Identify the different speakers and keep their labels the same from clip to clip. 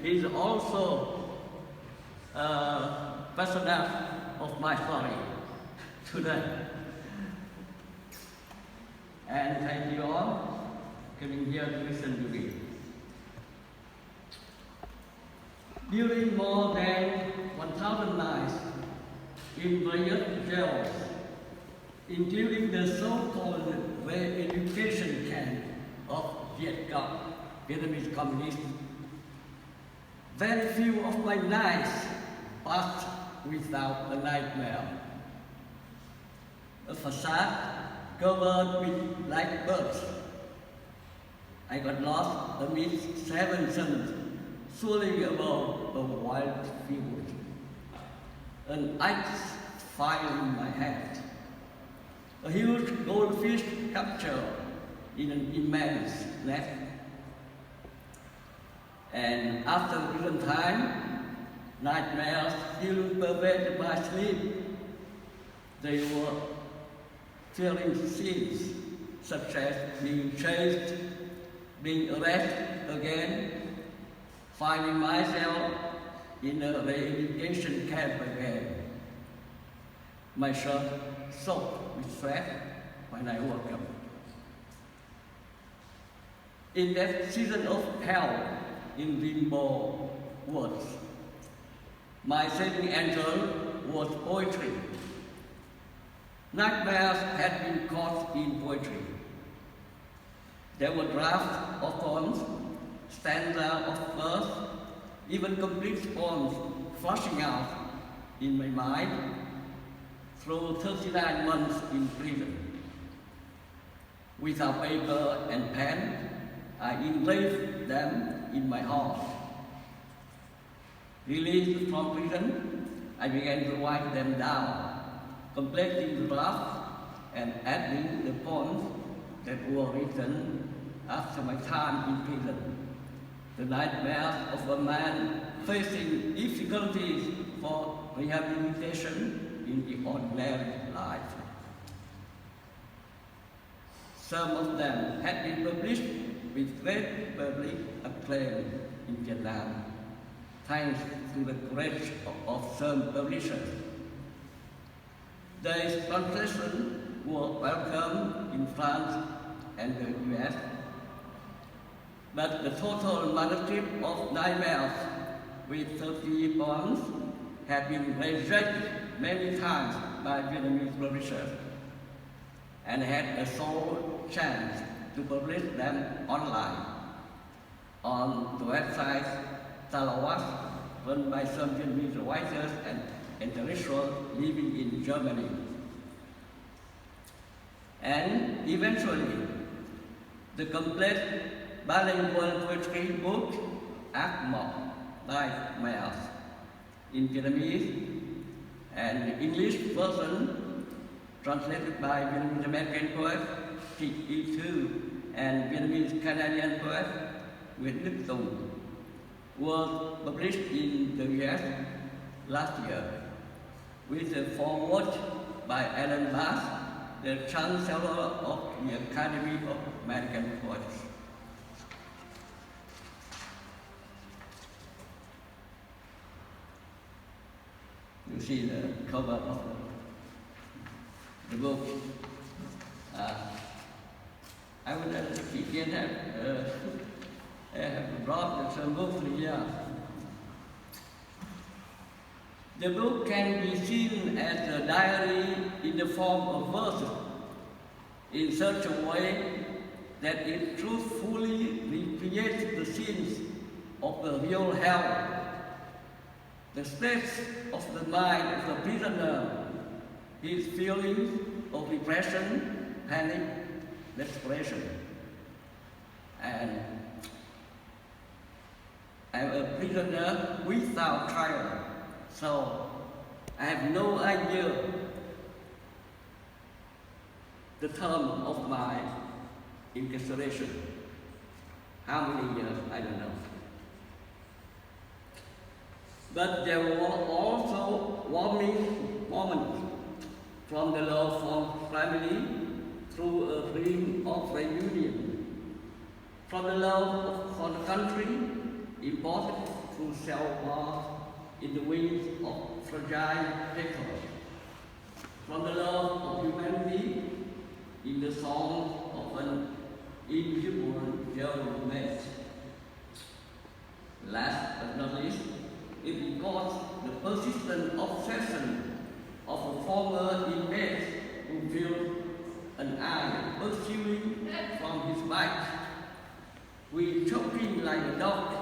Speaker 1: is also passionate of my story today. And thank you all coming here to listen to me. During more than 1,000 nights in various jails, including the so-called re-education camp of Vietnamese communists, very few of my nights passed without a nightmare. A facade covered with light bulbs. I got lost amidst 7 suns soaring above a wild field. An ice fire in my hand. A huge goldfish captured in an immense net. And after prison time, nightmares still pervaded my sleep. They were fearing scenes such as being chased, being arrested again, finding myself in a re-education camp again. My shirt soaked with sweat when I woke up. In that season of hell in Limbo woods, my saving angel was poetry. Nightmares had been caught in poetry. There were drafts of poems, stanzas of verse, even complete poems flashing out in my mind through 39 months in prison. Without paper and pen, I engraved them in my heart. Released from prison, I began to write them down, completing the draft and adding the poems that were written after my time in prison. The nightmares of a man facing difficulties for rehabilitation in the ordinary life. Some of them had been published with great public acclaim in Vietnam, thanks to the courage of some publishers. Their translations were welcome in France and the US, but the total manuscript of Nightmares with 30 poems had been rejected many times by Vietnamese publishers and had a sole chance to publish them online on the website Sao Roque, run by some Vietnamese writers and intellectuals living in Germany. And eventually, the complete bilingual poetry book, Ác Mộng, Nightmares, in Vietnamese, and the English version, translated by Vietnamese American poet T.E. Tu and Vietnamese Canadian poet Nguyễn Đức Tùng, was published in the US last year, with a foreword by Alan Bass, the Chancellor of the Academy of American Poets. You see the cover of the book. I would again have brought some books here. The book can be seen as a diary in the form of verses in such a way that it truthfully recreates the scenes of the real hell, the states of the mind of the prisoner, his feelings of depression, panic, desperation. And I'm a prisoner without trial, so I have no idea the term of my incarceration. How many years, I don't know. But there were also warming moments, from the love for family through a dream of reunion, from the love for the country imported sail in the wings of fragile paper. From the love of humanity in the song of an inhuman gentleman. Last but not least, it records the persistent obsession of a former inmate who felt an eye pursuing from his bite, who is choking like a dog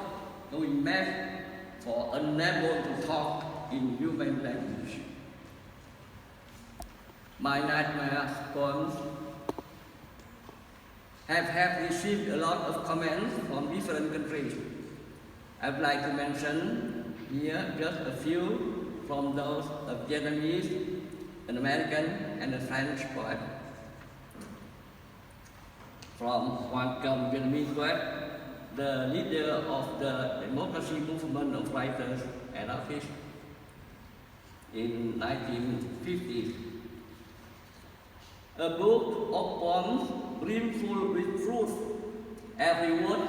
Speaker 1: going mad for unable to talk in human language. My nightmare poems have received a lot of comments from different countries. I would like to mention here just a few from those of Vietnamese, an American, and a French poet. From Hoang Hưng Vietnamese poet, the leader of the democracy movement of writers and artists in 1950s. A book of poems brimful with truth. Every word,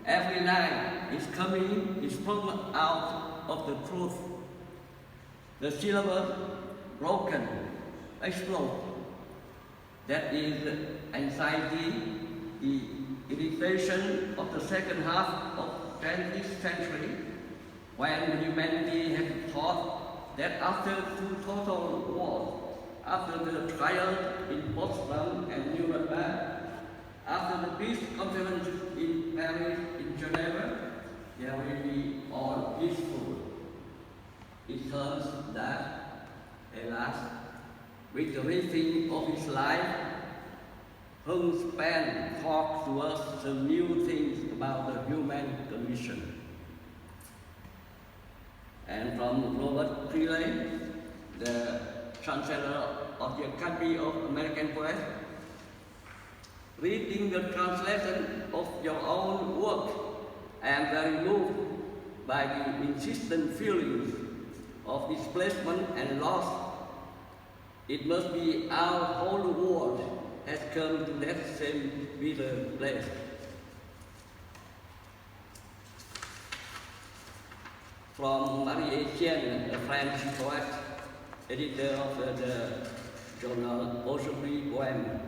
Speaker 1: every line is sprung out of the truth. The syllables broken, explode. That is anxiety, the irritation of the second half of 20th century, when humanity had thought that after two total wars, after the trial in Potsdam and Nuremberg, after the peace conference in Paris, in Geneva, there will be all peaceful. It turns that, alas, with the rethink of his life, Hưng Span talked to us some new things about the human condition. And from Robert Freeley, the Chancellor of the Academy of American Poets, reading the translation of your own work, I am very moved by the insistent feelings of displacement and loss. It must be our whole world has come to that same bitter place. From Marie Etienne, a French poet, editor of the journal Aujourd'hui Poème.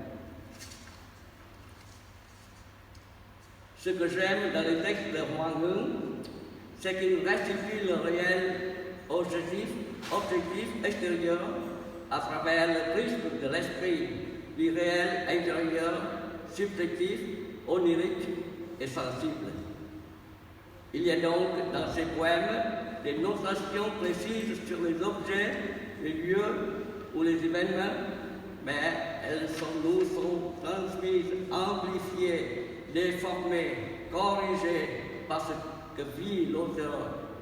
Speaker 1: Ce que j'aime dans les textes de Hoang Hưng, c'est qu'il rectifie le réel objectif extérieur à travers le prisme de l'esprit, du réel intérieur, subjectif, onirique et sensible. Il y a donc dans ces poèmes des notations précises sur les objets, les lieux ou les événements, mais elles nous sont transmises, amplifiées, déformées, corrigées par ce que vit l'auteur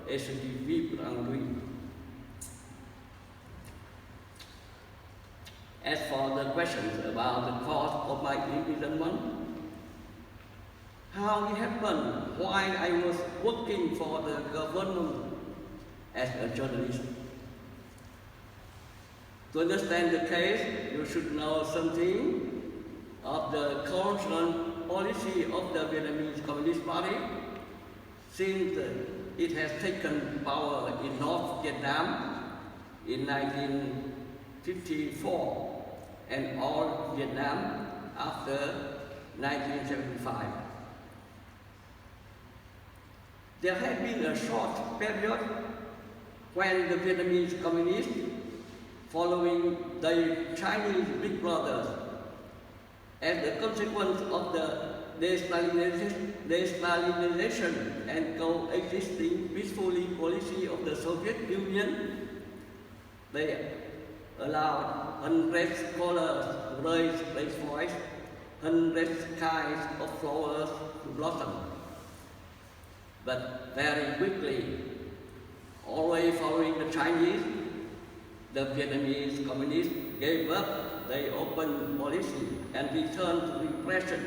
Speaker 1: et ce qui vibre en lui. As for the questions about the cause of my imprisonment, how it happened while I was working for the government as a journalist. To understand the case, you should know something of the cultural policy of the Vietnamese Communist Party since it has taken power in North Vietnam in 1954 and all Vietnam after 1975. There had been a short period when the Vietnamese communists, following the Chinese big brothers, as a consequence of the de-Stalinization and coexisting peacefully policy of the Soviet Union, they allowed hundreds of scholars to raise their voice, hundreds kinds of flowers to blossom. But very quickly, always following the Chinese, the Vietnamese communists gave up their open policy and returned to repression,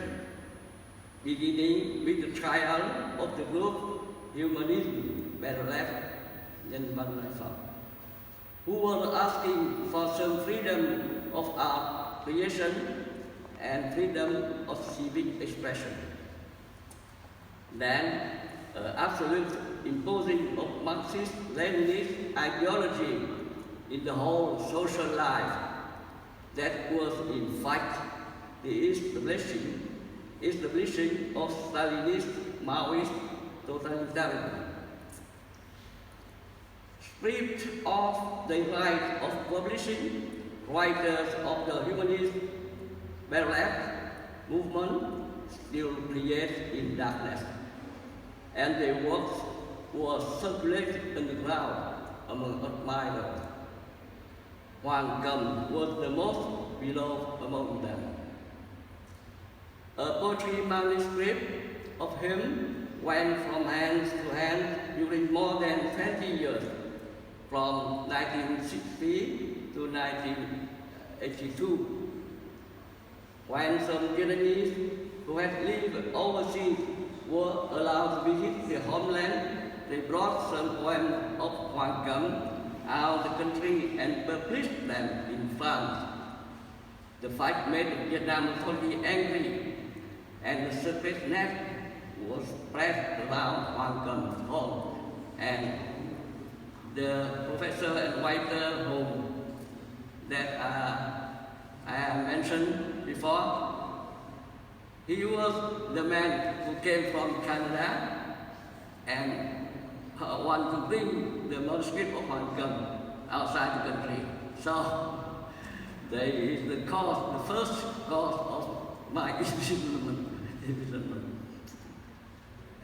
Speaker 1: beginning with the trial of the group Humanism Better Left Nhân Văn Lai Phật, who were asking for some freedom of art creation and freedom of civic expression. Then, absolute imposing of Marxist-Leninist ideology in the whole social life. That was in fact the establishing of Stalinist Maoist totalitarianism. Stripped of the right of publishing, writers of the humanist Berlin movement still create in darkness, and their works were circulated underground among admirers. Hoang Hưng was the most beloved among them. A poetry manuscript of him went from hand to hand during more than 20 years, from 1960 to 1982. When some Vietnamese who had lived overseas were allowed to visit their homeland, they brought some poems of Hoang Hưng out of the country and published them in France. The fight made Vietnam totally angry, and the secret net was spread around Hoang Hưng home. And the professor and writer whom that I have mentioned before, he was the man who came from Canada and want to bring the manuscript of Hoang Hưng outside the country. So that is the first cause of my imprisonment.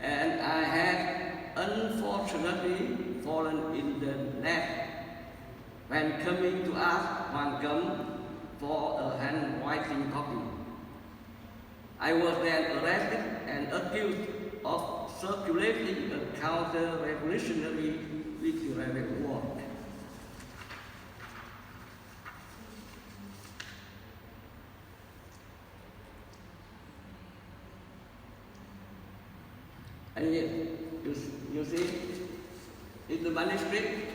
Speaker 1: And I had unfortunately fallen in the net when coming to ask Hoang Hưng for a handwriting copy. I was then arrested and accused of circulating a counter-revolutionary literary work. And you see, in the manuscript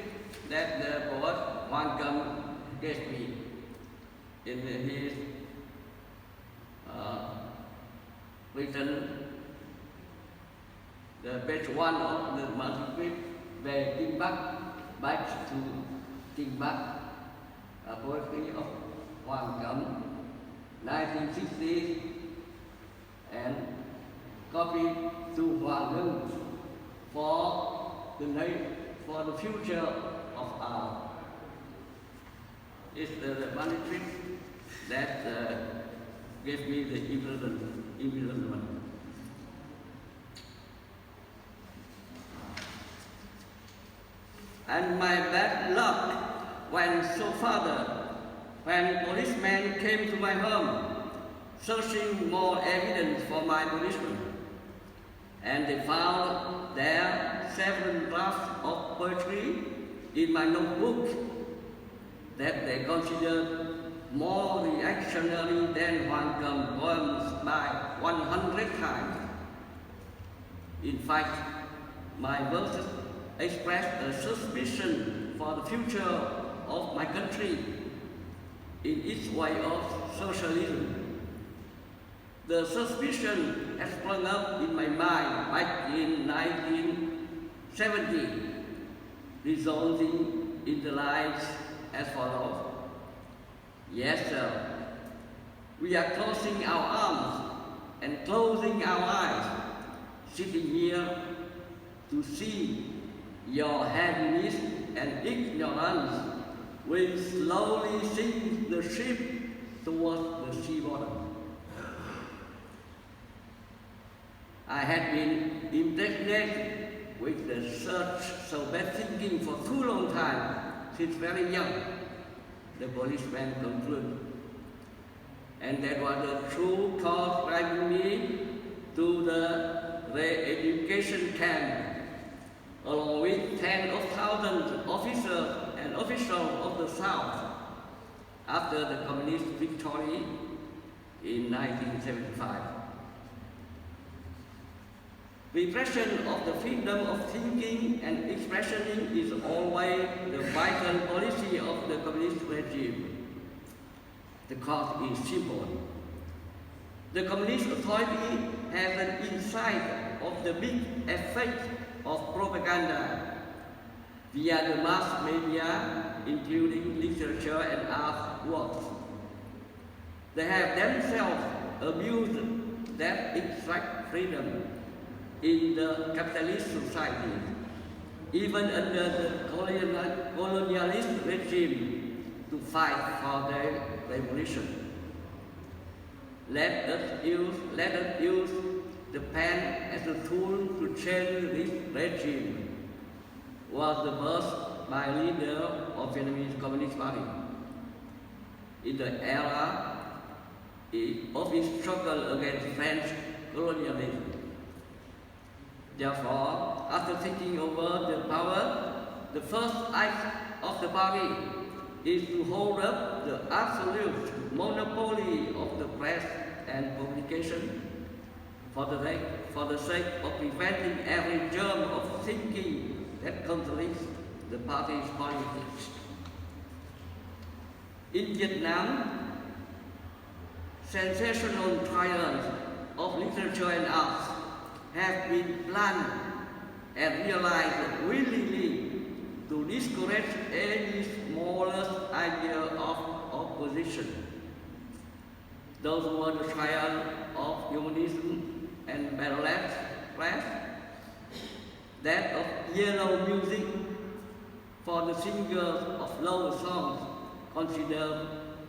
Speaker 1: that the poet Hoang Hưng gave me in his written the page 1 of the manuscript về Kinh Bắc, back to Kinh Bắc, a poetry of Hoang Hưng, 1960, and copied to Hoang Hưng for the future of art. It's the manuscript that gave me the imprisonment. And my bad luck went so further when policemen came to my home searching more evidence for my punishment. And they found there several drafts of poetry in my notebook that they considered more reactionary than Hoang Hưng poems by 100 times. In fact, my verses expressed a suspicion for the future of my country in its way of socialism. The suspicion had sprung up in my mind back in 1970, resulting in the lines as follows. Yes, sir, we are closing our arms and closing our eyes, sitting here to see your heaviness and ignorance will slowly sink the ship towards the sea bottom. I had been impregnated with the such so bad thinking for too long time, since very young, the policeman concluded. And that was the true cause driving me to the re-education camp, along with tens of thousands of officers and officials of the South, after the communist victory in 1975. Repression of the freedom of thinking and expression is always the vital policy of the communist regime. The cause is simple. The communist authority has an insight of the big effect of propaganda via the mass media, including literature and art works. They have themselves abused that exact freedom in the capitalist society, even under the colonialist regime, to fight for their revolution. Let us use the pen as a tool to change this regime, was the verse by leader of Vietnamese Communist Party. In the era of its struggle against French colonialism. Therefore, after taking over the power, the first act of the party is to hold up the absolute monopoly of the press and publication for the sake of preventing every germ of thinking that contradicts the party's politics. In Vietnam, sensational triumphs of literature and arts have been planned and realized willingly to discourage any smallest idea of opposition. Those were the triumphs of humanism and ballet press, that of yellow music for the singers of low songs considered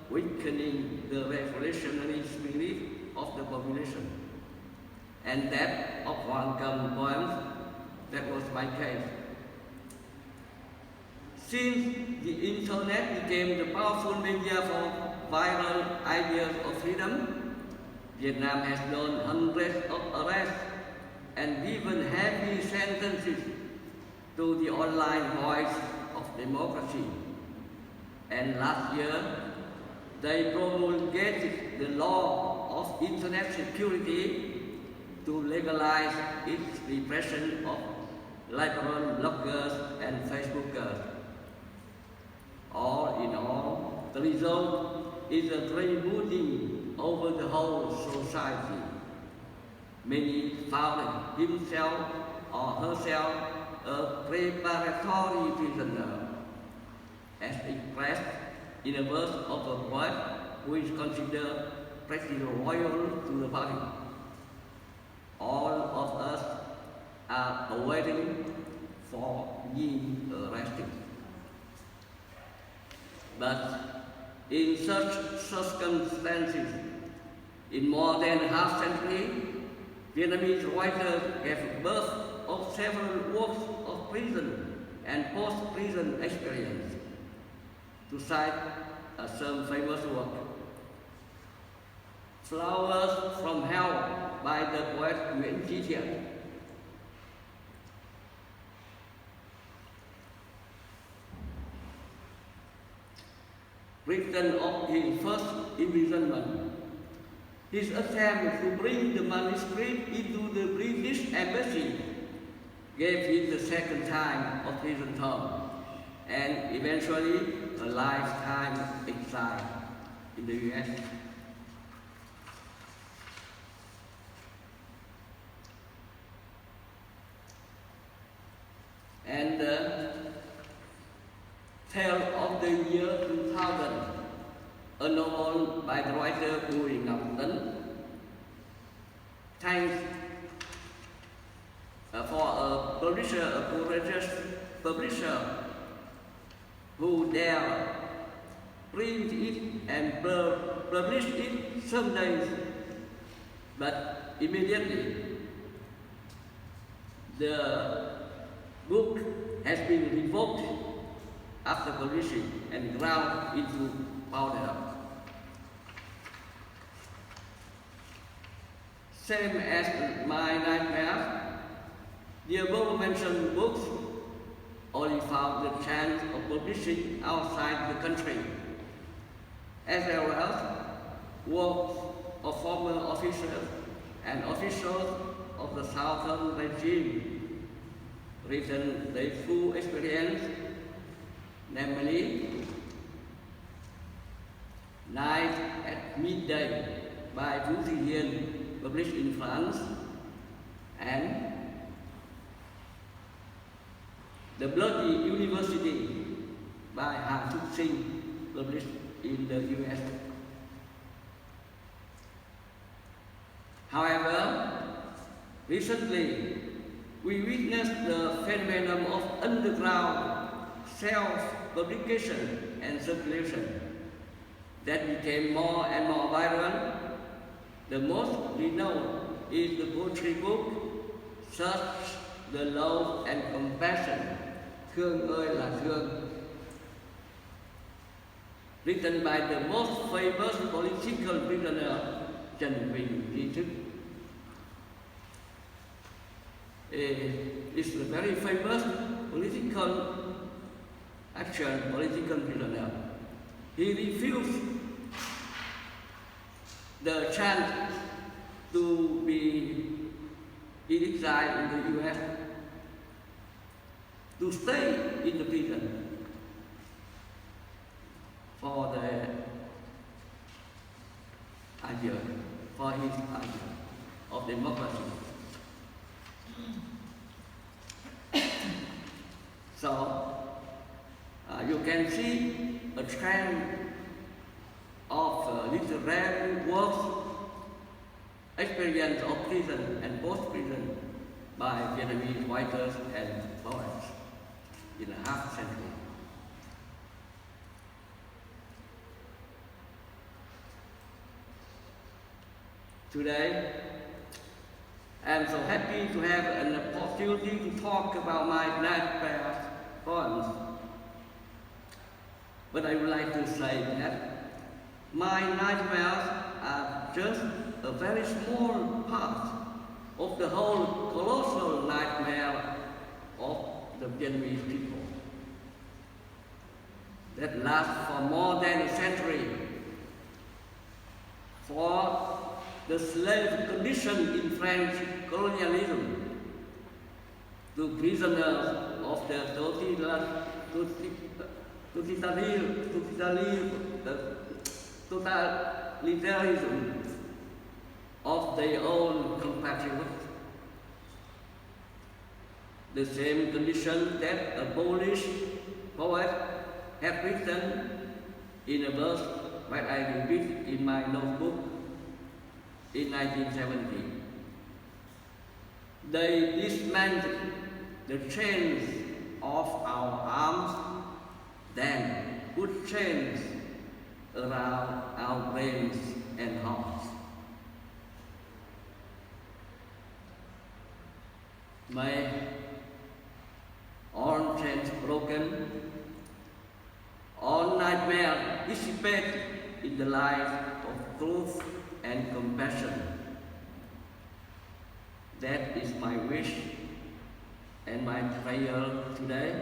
Speaker 1: weakening the revolutionary spirit of the population, and that of Hoang Hưng poems. That was my case. Since the internet became the powerful media for viral ideas of freedom, Vietnam has known hundreds of arrests and given heavy sentences to the online voice of democracy. And last year, they promulgated the law of internet security to legalize its repression of liberal bloggers and Facebookers. All in all, the result is a rebooting over the whole society. Many found himself or herself a preparatory prisoner, as expressed in a verse of a poet who is considered pretty loyal to the party. All of us are awaiting for being arrested. But in such circumstances, in more than half century, Vietnamese writers gave birth of several works of prison and post-prison experience. To cite some famous work, Flowers from Hell by the poet Nguyễn Chí Thiện. Written of his first imprisonment, his attempt to bring the manuscript into the British embassy gave him the second time of prison term, and eventually a lifetime exile in the US. And the tale of the year 2000, a novel by the writer Bùi Ngọc Tấn. Thanks for a courageous publisher who dare print it and publish it some days, but immediately the book has been revoked after publishing and ground into powder. Same as my nightmare, the above-mentioned books only found the chance of publishing outside the country, as well as works of former officers and officials of the Southern regime, written their full experience, namely Night at Midday by Vũ Thị Hiền, published in France, and The Bloody University by Hoang Hưng, published in the US. However, recently we witnessed the phenomenon of underground self-publication and circulation that became more and more viral. The most renowned is the poetry book Search the Love and Compassion, Thương ơi là thương, written by the most famous political prisoner Trần Bình Tri Thức. It's a very famous political prisoner. He refused the chance to be in exile in the US, to stay in the prison for his idea of democracy. So you can see a trend of literary works, experience of prison and post-prison by Vietnamese writers and poets in the half century. Today, I am so happy to have an opportunity to talk about my nightmare poems. But I would like to say that my nightmares are just a very small part of the whole colossal nightmare of the Vietnamese people that lasts for more than a century. For the slave condition in French colonialism, to prisoners of the totalitarianism of their own compatriots. The same condition that a Polish poet had written in a verse that I repeat in my notebook in 1970. They dismantled the chains of our arms, then put chains around our brains and hearts. May all chains broken, all nightmare dissipate in the light of truth and compassion. That is my wish and my prayer today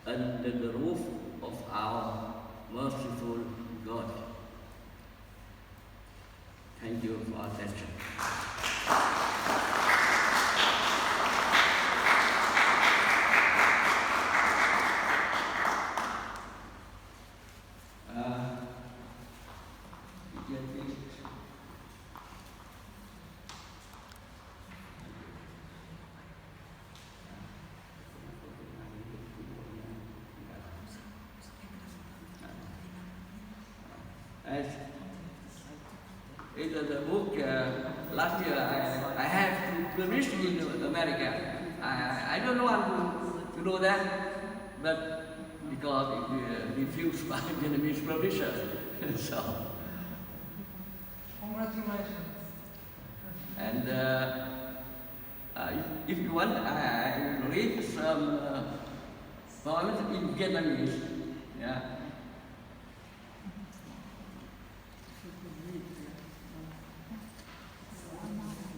Speaker 1: under the roof of our merciful God. Thank you for attention. It's the book last year I have published in America. I don't want to know that, but because it refused by Vietnamese publishers. So,
Speaker 2: congratulations.
Speaker 1: And if you want, I will read some poems in Vietnamese. Yeah.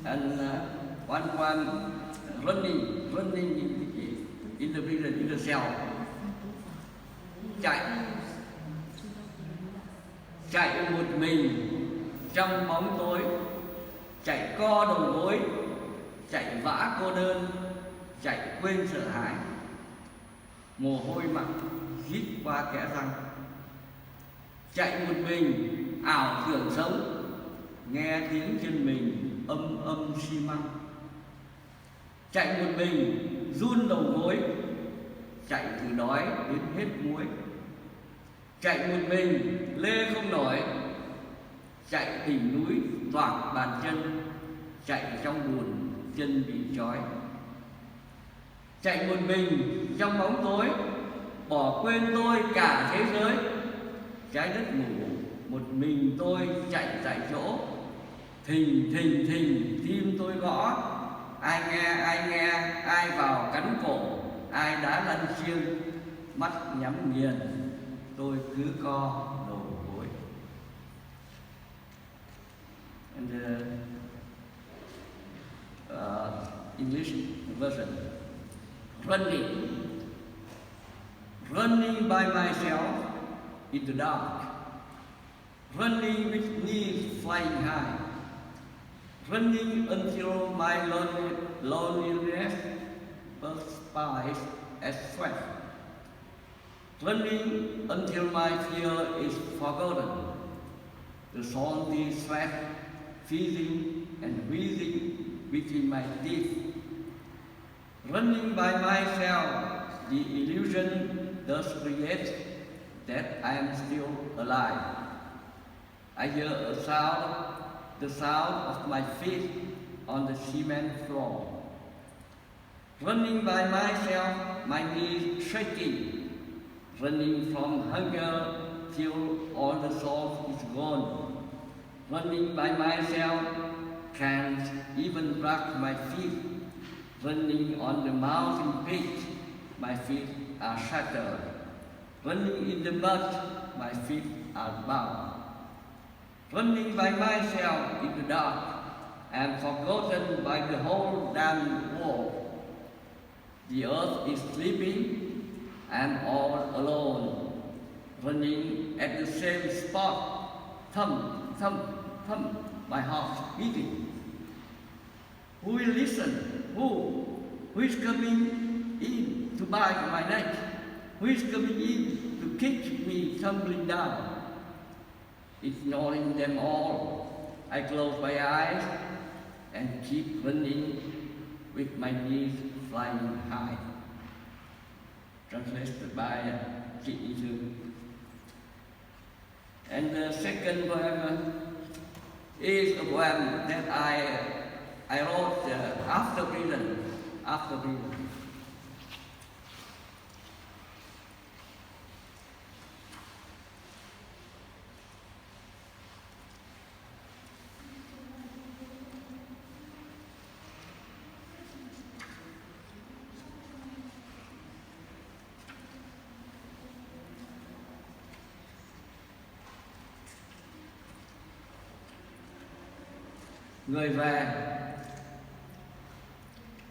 Speaker 1: And one running in the prison, in the cell. Chạy một mình trong bóng tối, chạy co đầu gối, chạy vã cô đơn, chạy quên sợ hãi. Mồ hôi mặt rít qua kẽ răng. Chạy một mình ảo tưởng sống, nghe tiếng chân mình âm xi măng. chạy một mình run đầu gối, chạy từ đói đến hết muối. Chạy một mình lê không nổi, chạy đỉnh núi toạc bàn chân, chạy trong bùn chân bị trói. Chạy một mình trong bóng tối, bỏ quên tôi cả thế giới. Trái đất ngủ, một mình tôi chạy tại chỗ. Thình thình thình tim tôi gõ, ai nghe, ai vào cắn cổ, ai đã lăn chiêng, mắt nhắm nghiền, tôi cứ co đầu gối. And English version. Running by myself in the dark, running with knees flying high, running until my loneliness perspires as sweat, running until my fear is forgotten, the salty sweat freezing and wheezing between my teeth. Running by myself, the illusion does create that I am still alive. I hear a sound, the sound of my feet on the cement floor. Running by myself, my knees shaking, running from hunger till all the salt is gone. Running by myself, can't even drag my feet. Running on the mountain peak, my feet are shattered. Running in the mud, my feet are bound. Running by myself in the dark, I am forgotten by the whole damn world. The earth is sleeping, I am all alone, running at the same spot, thump, thump, thump, my heart beating. Who will listen? Who is coming in to bite my neck? Who is coming in to kick me tumbling down? Ignoring them all, I close my eyes and keep running with my knees flying high. Translated by Chị Hưng. And the second poem is a poem that I wrote after prison.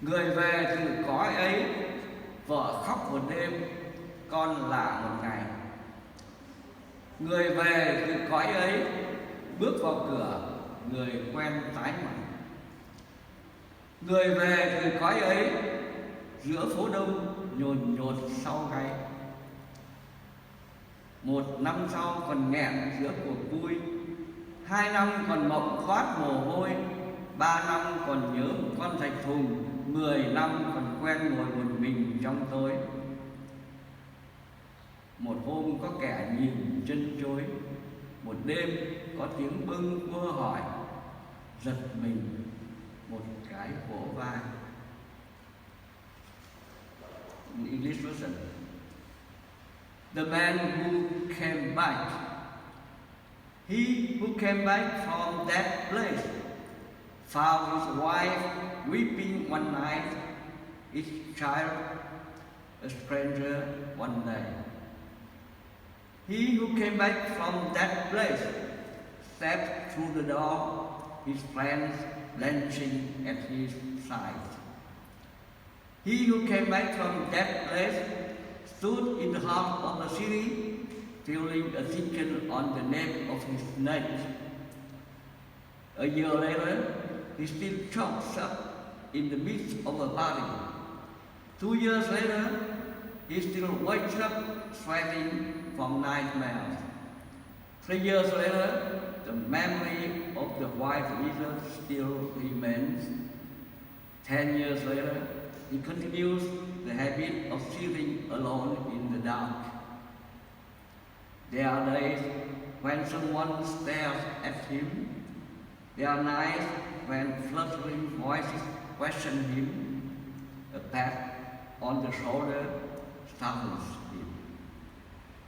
Speaker 1: Người về từ cõi ấy, vợ khóc một đêm, con lạ một ngày. Người về từ cõi ấy, bước vào cửa, người quen tái mặt. Người về từ cõi ấy, giữa phố đông nhồn nhột sau gáy. Một năm sau còn nghẹn giữa cuộc vui, 2 năm còn mộng thoát mồ hôi, 3 năm còn nhớ một con thạch thùng, 10 năm còn quen ngồi một mình trong tối. Một hôm có kẻ nhìn chân chối, một đêm có tiếng bâng quơ hỏi, giật mình một cái vỗ vai. In English version. The man who came back, he who came back from that place, found his wife weeping one night, his child a stranger one day. He who came back from that place stepped through the door, his friends blanching at his side. He who came back from that place stood in the heart of the city, feeling a chicken on the nape of his neck. A year later, he still chokes up in the midst of a party. 2 years later, he still wakes up sweating from nightmares. 3 years later, the memory of the white lizard still remains. 10 years later, he continues the habit of sitting alone in the dark. There are days when someone stares at him. There are nights when fluttering voices question him. A pat on the shoulder startles him.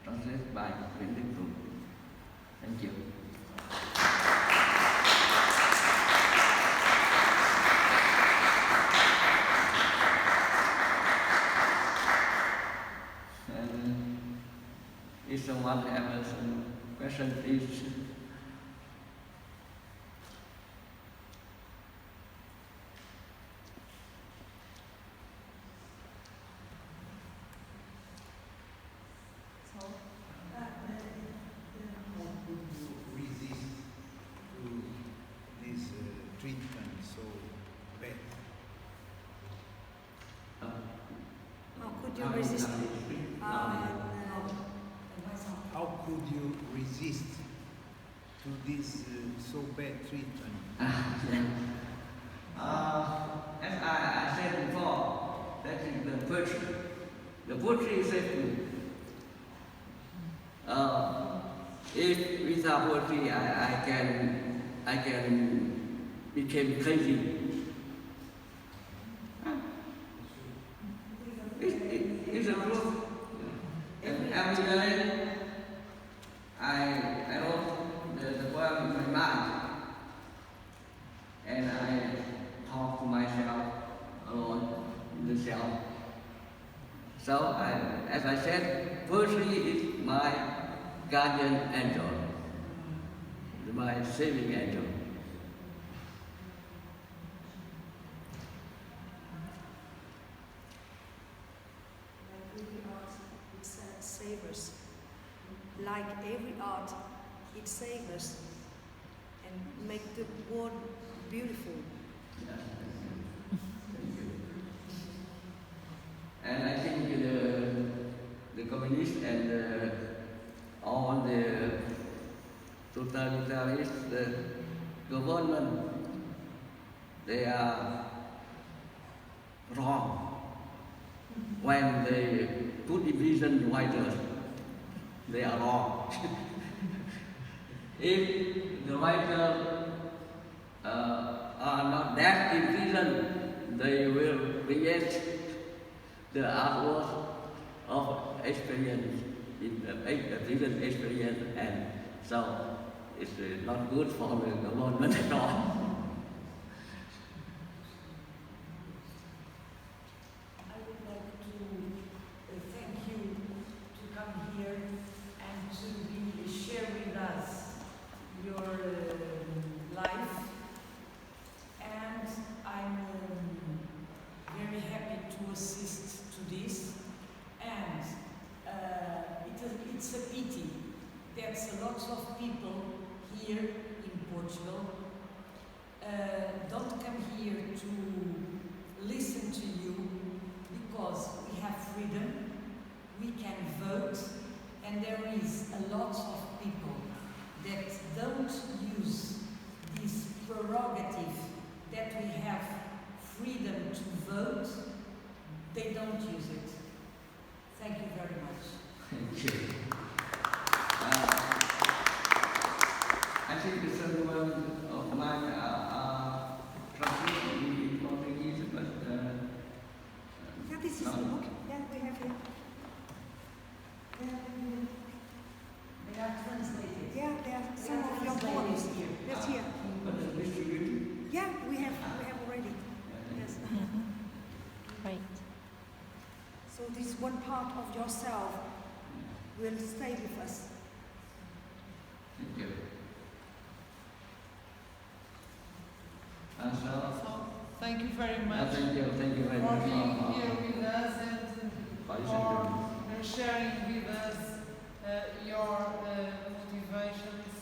Speaker 1: Translated by Benedictum. Thank you. If someone has a question, please.
Speaker 2: How could you resist to this so bad treatment?
Speaker 1: As I said before, that is the poetry. The poetry said to me, if without poetry I can become crazy. It's a truth. And every day I wrote the poem in my mind, and I talk to myself alone in the cell. So, as I said, poetry is my guardian angel, my saving angel.
Speaker 3: Like every art, it saves us and make the world beautiful.
Speaker 1: Yeah. Thank you. And I think the communists and all the totalitarian government, they are wrong when they put division writers. They are wrong. If the writers are not that in prison, they will create the artwork of experience, prison experience, and so it's not good for the government at all.
Speaker 4: It's a pity that a lot of people here in Portugal don't come here to listen to you, because we have freedom, we can vote, and there is a lot of people that don't use this prerogative that we have freedom to vote. They don't use it. Thank you very much.
Speaker 1: Thank you. I think the sermon of mine are translated in Portuguese, but
Speaker 3: yeah, this is the book. Yeah, we have it.
Speaker 4: They are translated.
Speaker 3: Yeah, there are some of your poems
Speaker 4: here.
Speaker 3: That's here.
Speaker 1: but it's distributed.
Speaker 3: Yeah, we have already. Yes.
Speaker 5: Right.
Speaker 3: So this one part of yourself will stay with us.
Speaker 1: Thank you.
Speaker 6: So, thank you very much
Speaker 1: Thank you
Speaker 6: for
Speaker 1: very much
Speaker 6: being here with us and
Speaker 1: for
Speaker 6: for sharing with us your motivations,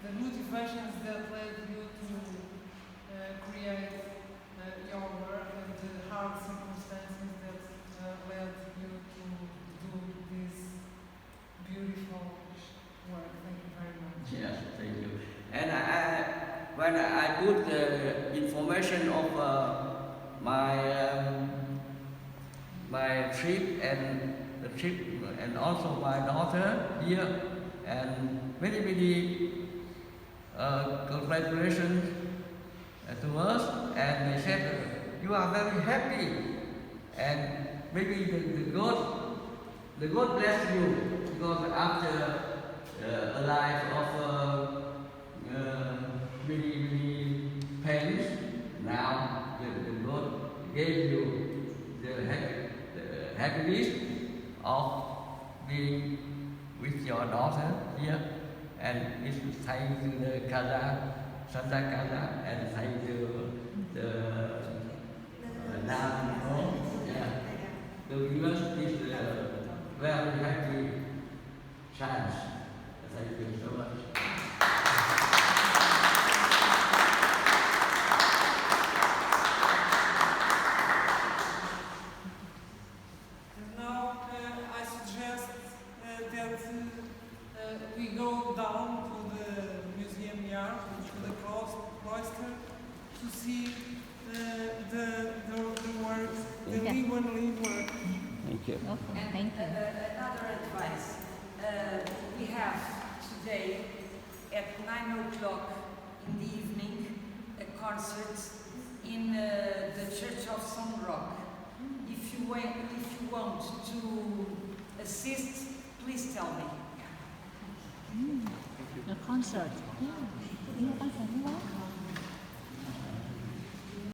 Speaker 6: the motivations that led you to create your work, and the hard circumstances that led you to do this beautiful work. Thank you very much.
Speaker 1: Yes, thank you. And when I put the information of my my trip and also my daughter here, and many congratulations to us, and they said you are very happy, and maybe the God bless you, because after a life of many pains, now the God gave you the happiness of being with your daughter here, and it's thanks to the Santa Casa, and thanks to the Nam Home, to give us this very happy chance. Thank you so much.
Speaker 6: And now I suggest that we go down to the museum yard, to the cloister, to see the work, the Lisbon work.
Speaker 1: Thank you.
Speaker 5: Okay,
Speaker 4: And
Speaker 5: thank you.
Speaker 4: another advice, we have today at 9 o'clock in the evening a concert in the Church of Sao Roque. If you want to assist, please tell me.
Speaker 5: A concert. Yeah. Concert.